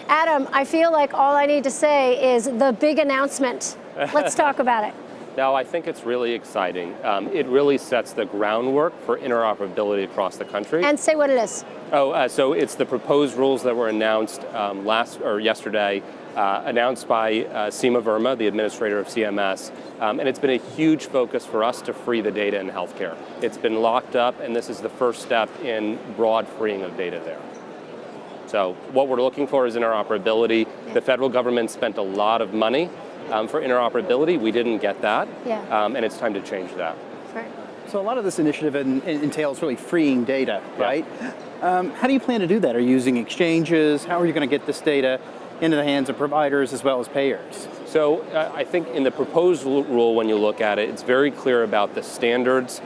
Adam, I feel like all I need to say is the big announcement. Let's talk about it. No, I think it's really exciting. It really sets the groundwork for interoperability across the country. And say what it is. So it's the proposed rules that were announced yesterday, announced by Seema Verma, the administrator of CMS, and it's been a huge focus for us to free the data in healthcare. It's been locked up, and this is the first step in broad freeing of data there. So what we're looking for is interoperability. The federal government spent a lot of money for interoperability. We didn't get that, and it's time to change that. Right. So a lot of this initiative entails really freeing data, right? How do you plan to do that? Are you using exchanges? How are you going to get this data into the hands of providers as well as payers? So I think in the proposed rule, when you look at it, it's very clear about the standards,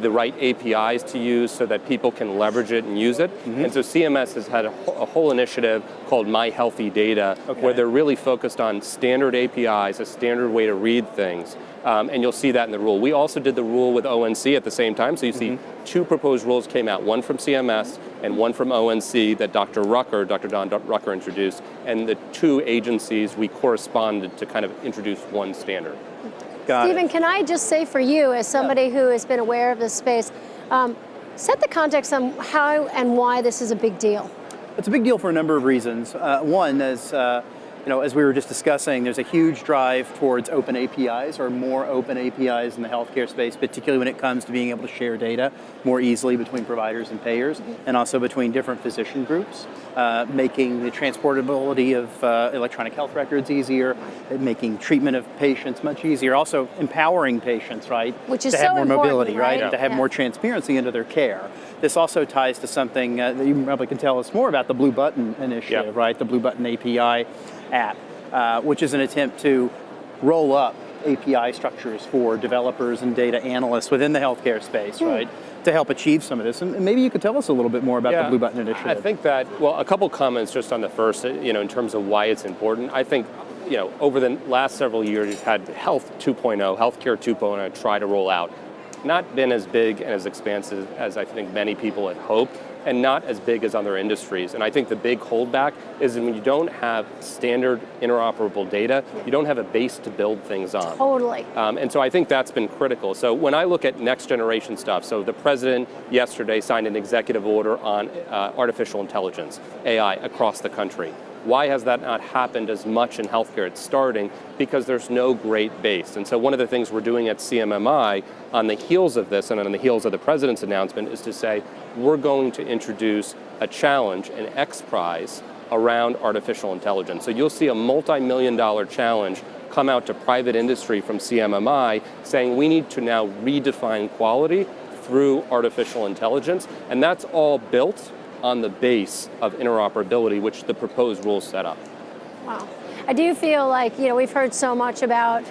the right APIs to use so that people can leverage it and use it. And so CMS has had a whole initiative called My Healthy Data, where they're really focused on standard APIs, a standard way to read things. And you'll see that in the rule. We also did the rule with ONC at the same time, so you see two proposed rules came out, one from CMS and one from ONC that Dr. Don Rucker introduced, and the two agencies, we corresponded to kind of introduce one standard. Stephen, can I just say for you, as somebody who has been aware of this space, set the context on how and why this is a big deal. It's a big deal for a number of reasons. One, as we were just discussing, there's a huge drive towards open APIs or more open APIs in the healthcare space, particularly when it comes to being able to share data more easily between providers and payers, and also between different physician groups, making the transportability of electronic health records easier, making treatment of patients much easier, also empowering patients, right? Which is to have so more important, mobility, right? right? To have more transparency into their care. This also ties to something that you probably can tell us more about, the Blue Button initiative, right? The Blue Button API app, which is an attempt to roll up API structures for developers and data analysts within the healthcare space, right, to help achieve some of this. And maybe you could tell us a little bit more about the Blue Button initiative. I think that, well, a couple comments just on the first, in terms of why it's important. I think, over the last several years, you've had Health 2.0, Healthcare 2.0 try to roll out. Not been as big and as expansive as I think many people had hoped, and not as big as other industries. And I think the big holdback is when you don't have standard interoperable data, you don't have a base to build things on. Totally. And so I think that's been critical. So when I look at next generation stuff, so the president yesterday signed an executive order on artificial intelligence, AI, across the country. Why has that not happened as much in healthcare? It's starting because there's no great base. And so one of the things we're doing at CMMI on the heels of this and on the heels of the president's announcement is to say, we're going to introduce a challenge, an X Prize, around artificial intelligence. So you'll see a multi-million-dollar challenge come out to private industry from CMMI saying we need to now redefine quality through artificial intelligence. And that's all built on the base of interoperability, which the proposed rules set up. Wow. I do feel like, we've heard so much about,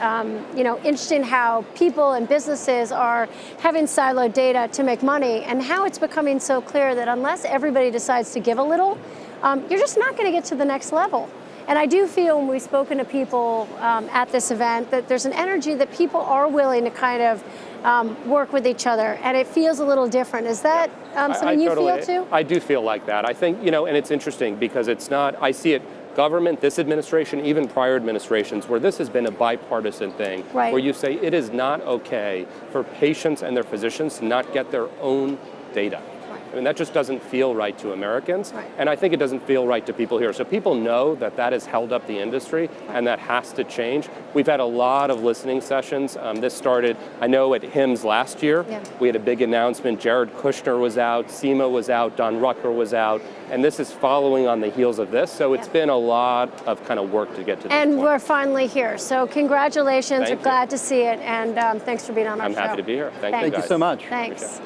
interesting how people and businesses are having siloed data to make money, and how it's becoming so clear that unless everybody decides to give a little, you're just not going to get to the next level. And I do feel when we've spoken to people at this event that there's an energy that people are willing to kind of work with each other, and it feels a little different. Is that something you feel too? I do feel like that. I think, and it's interesting because it's not, I see it government, this administration, even prior administrations, where this has been a bipartisan thing, where you say it is not okay for patients and their physicians to not get their own data. I mean, that just doesn't feel right to Americans, and I think it doesn't feel right to people here. So people know that that has held up the industry, and that has to change. We've had a lot of listening sessions. This started, I know, at HIMSS last year. We had a big announcement. Jared Kushner was out, Seema was out, Don Rucker was out, and this is following on the heels of this. So it's been a lot of kind of work to get to this point. We're finally here. So congratulations. We're glad to see it, and thanks for being on our show. I'm happy to be here. Thank you, guys. Thank you so much. Thanks.